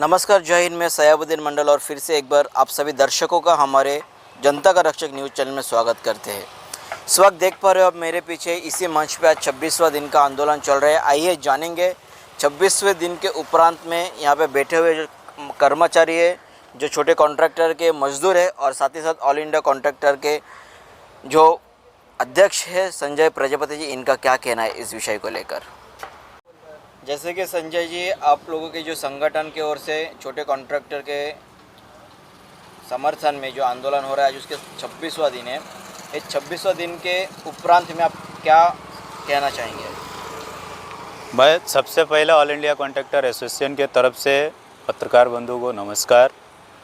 नमस्कार, जय हिंद। मैं सयाबुद्दीन मंडल और फिर से एक बार आप सभी दर्शकों का हमारे जनता का रक्षक न्यूज़ चैनल में स्वागत करते हैं। इस वक्त देख पा रहे हो आप मेरे पीछे इसी मंच पे आज 26वां दिन का आंदोलन चल रहा है। आइए जानेंगे 26वें दिन के उपरांत में यहाँ पे बैठे हुए जो कर्मचारी है, जो छोटे कॉन्ट्रैक्टर के मजदूर है और साथ ही साथ ऑल इंडिया कॉन्ट्रैक्टर के जो अध्यक्ष है संजय प्रजापति जी, इनका क्या कहना है इस विषय को लेकर। जैसे कि संजय जी, आप लोगों के जो संगठन की ओर से छोटे कॉन्ट्रैक्टर के समर्थन में जो आंदोलन हो रहा है, आज उसके 26वां दिन है। इस 26वां दिन के उपरांत में आप क्या कहना चाहेंगे? मैं सबसे पहले ऑल इंडिया कॉन्ट्रैक्टर एसोसिएशन के तरफ से पत्रकार बंधु को नमस्कार।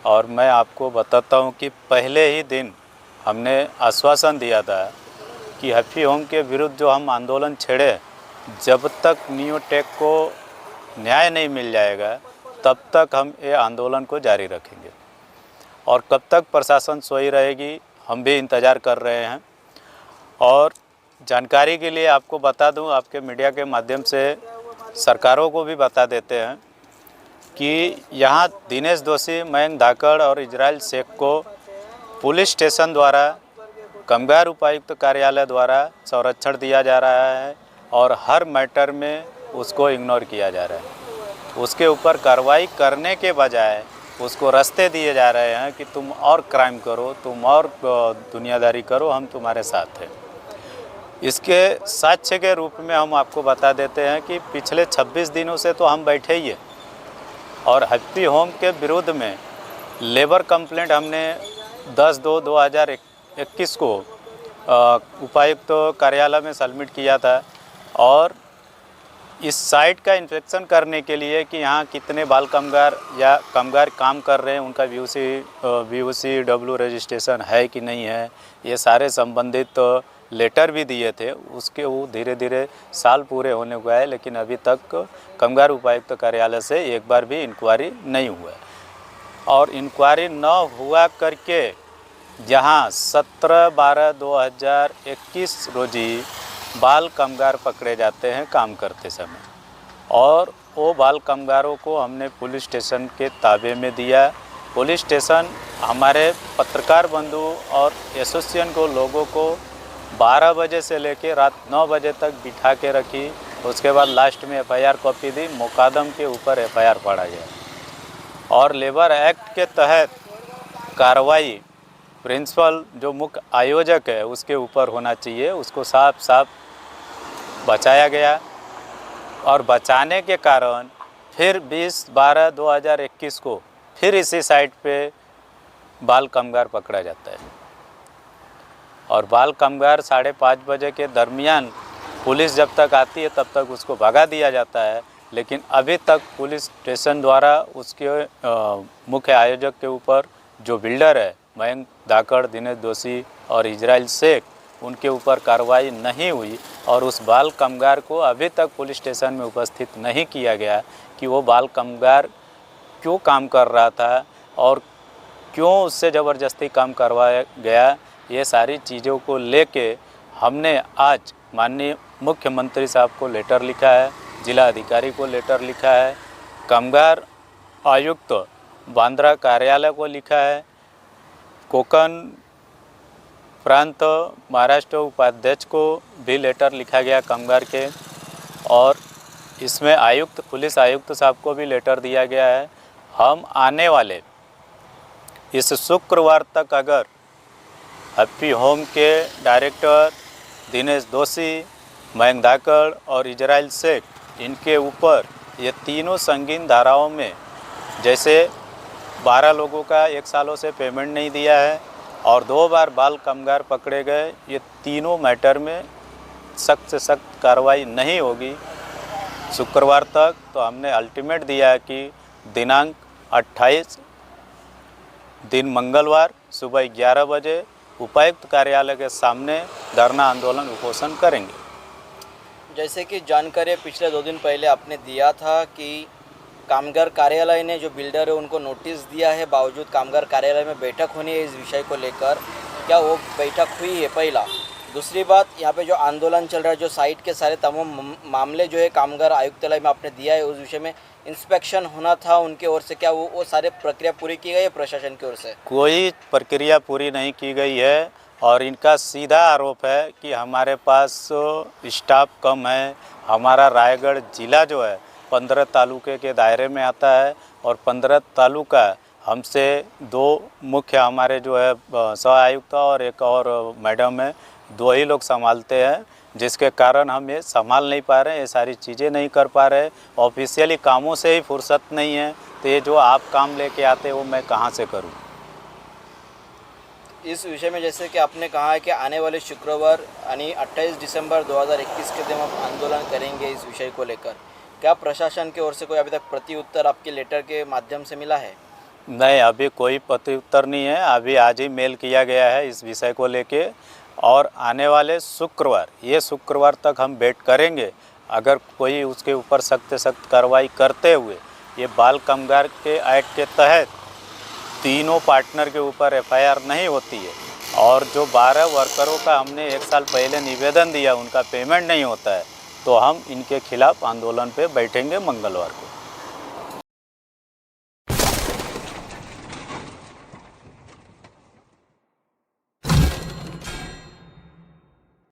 और मैं आपको बताता हूं कि पहले ही दिन हमने आश्वासन दिया था कि हैप्पी होम के विरुद्ध जो हम आंदोलन छेड़े, जब तक नियोटेक को न्याय नहीं मिल जाएगा तब तक हम ये आंदोलन को जारी रखेंगे। और कब तक प्रशासन सोई रहेगी, हम भी इंतज़ार कर रहे हैं। और जानकारी के लिए आपको बता दूं, आपके मीडिया के माध्यम से सरकारों को भी बता देते हैं कि यहाँ दिनेश दोषी, मयंक धाकड़ और इजराइल शेख को पुलिस स्टेशन द्वारा, कामगार उपायुक्त कार्यालय द्वारा संरक्षण दिया जा रहा है और हर मैटर में उसको इग्नोर किया जा रहा है। उसके ऊपर कार्रवाई करने के बजाय उसको रास्ते दिए जा रहे हैं कि तुम और क्राइम करो, तुम और दुनियादारी करो, हम तुम्हारे साथ हैं। इसके साक्ष्य के रूप में हम आपको बता देते हैं कि पिछले 26 दिनों से तो हम बैठे ही हैं और हैप्पी होम के विरुद्ध में लेबर कंप्लेंट हमने 10/2/2021 को उपायुक्त कार्यालय में सबमिट किया था। और इस साइट का इंस्पेक्शन करने के लिए कि यहाँ कितने बाल कामगार या कामगार काम कर रहे हैं, उनका VOC रजिस्ट्रेशन है कि नहीं है, ये सारे संबंधित लेटर भी दिए थे। उसके वो धीरे धीरे साल पूरे होने को आए, लेकिन अभी तक कामगार उपायुक्त कार्यालय से एक बार भी इंक्वायरी नहीं हुआ है। और इंक्वायरी न हुआ करके जहाँ 17/12/2021 रोजी बाल कामगार पकड़े जाते हैं काम करते समय, और वो बाल कामगारों को हमने पुलिस स्टेशन के ताबे में दिया। पुलिस स्टेशन हमारे पत्रकार बंधु और एसोसिएशन को लोगों को 12 बजे से लेकर रात 9 बजे तक बिठा के रखी। उसके बाद लास्ट में FIR कॉपी दी, मुकदम के ऊपर FIR पड़ा गया। और लेबर एक्ट के तहत कार्रवाई प्रिंसिपल जो मुख्य आयोजक है उसके ऊपर होना चाहिए, उसको साफ साफ बचाया गया। और बचाने के कारण फिर 20/12/2021 को फिर इसी साइट पे बाल कामगार पकड़ा जाता है। और बाल कामगार 5:30 बजे के दरमियान पुलिस जब तक आती है तब तक उसको भगा दिया जाता है। लेकिन अभी तक पुलिस स्टेशन द्वारा उसके मुख्य आयोजक के ऊपर जो बिल्डर है मयंक धाकड़, दिनेश दोषी और इजराइल शेख, उनके ऊपर कार्रवाई नहीं हुई। और उस बाल कामगार को अभी तक पुलिस स्टेशन में उपस्थित नहीं किया गया कि वो बाल कामगार क्यों काम कर रहा था और क्यों उससे ज़बरदस्ती काम करवाया गया। ये सारी चीज़ों को लेके हमने आज माननीय मुख्यमंत्री साहब को लेटर लिखा है, जिला अधिकारी को लेटर लिखा है, कामगार आयुक्त बांद्रा कार्यालय को लिखा है, कोकण प्रांत महाराष्ट्र उपाध्यक्ष को भी लेटर लिखा गया कामगार के। और इसमें आयुक्त, पुलिस आयुक्त साहब को भी लेटर दिया गया है। हम आने वाले इस शुक्रवार तक अगर हैप्पी होम के डायरेक्टर दिनेश दोषी, मयंक धाकड़ और इजराइल शेख, इनके ऊपर ये तीनों संगीन धाराओं में, जैसे 12 लोगों का 1 सालों से पेमेंट नहीं दिया है और 2 बार बाल कामगार पकड़े गए, ये तीनों मैटर में सख्त से सख्त कार्रवाई नहीं होगी शुक्रवार तक। तो हमने अल्टीमेट दिया है कि दिनांक 28 दिन मंगलवार सुबह 11 बजे उपायुक्त कार्यालय के सामने धरना आंदोलन उपोषण करेंगे। जैसे कि जानकारी पिछले 2 दिन पहले आपने दिया था कि कामगार कार्यालय ने जो बिल्डर है उनको नोटिस दिया है, बावजूद कामगार कार्यालय में बैठक होनी है इस विषय को लेकर, क्या वो बैठक हुई है? पहला। दूसरी बात, यहाँ पे जो आंदोलन चल रहा है, जो साइट के सारे तमाम मामले जो है कामगार आयुक्तालय में आपने दिया है, उस विषय में इंस्पेक्शन होना था उनके ओर से, क्या वो सारे प्रक्रिया पूरी की गई है प्रशासन की ओर से? कोई प्रक्रिया पूरी नहीं की गई है और इनका सीधा आरोप है कि हमारे पास स्टाफ कम है। हमारा रायगढ़ ज़िला जो है 15 तालुके के दायरे में आता है और 15 तालुका हमसे 2 मुख्य हमारे जो है सह आयुक्त और एक और मैडम है, 2 ही लोग संभालते हैं, जिसके कारण हम ये संभाल नहीं पा रहे हैं, ये सारी चीज़ें नहीं कर पा रहे। ऑफिशियली कामों से ही फुर्सत नहीं है, तो ये जो आप काम लेके आते वो मैं कहाँ से करूँ। इस विषय में जैसे कि आपने कहा है कि आने वाले शुक्रवार यानी 28 दिसंबर 2021 के दिन आप आंदोलन करेंगे इस विषय को लेकर, क्या प्रशासन की ओर से कोई अभी तक प्रति उत्तर आपके लेटर के माध्यम से मिला है? नहीं, अभी कोई प्रति उत्तर नहीं है। अभी आज ही मेल किया गया है इस विषय को लेके और आने वाले शुक्रवार तक हम वेट करेंगे। अगर कोई उसके ऊपर सख्त से सख्त कार्रवाई करते हुए ये बाल कामगार के एक्ट के तहत तीनों पार्टनर के ऊपर एफआईआर नहीं होती है और जो 12 वर्करों का हमने 1 साल पहले निवेदन दिया उनका पेमेंट नहीं होता है, तो हम इनके खिलाफ़ आंदोलन पे बैठेंगे मंगलवार को।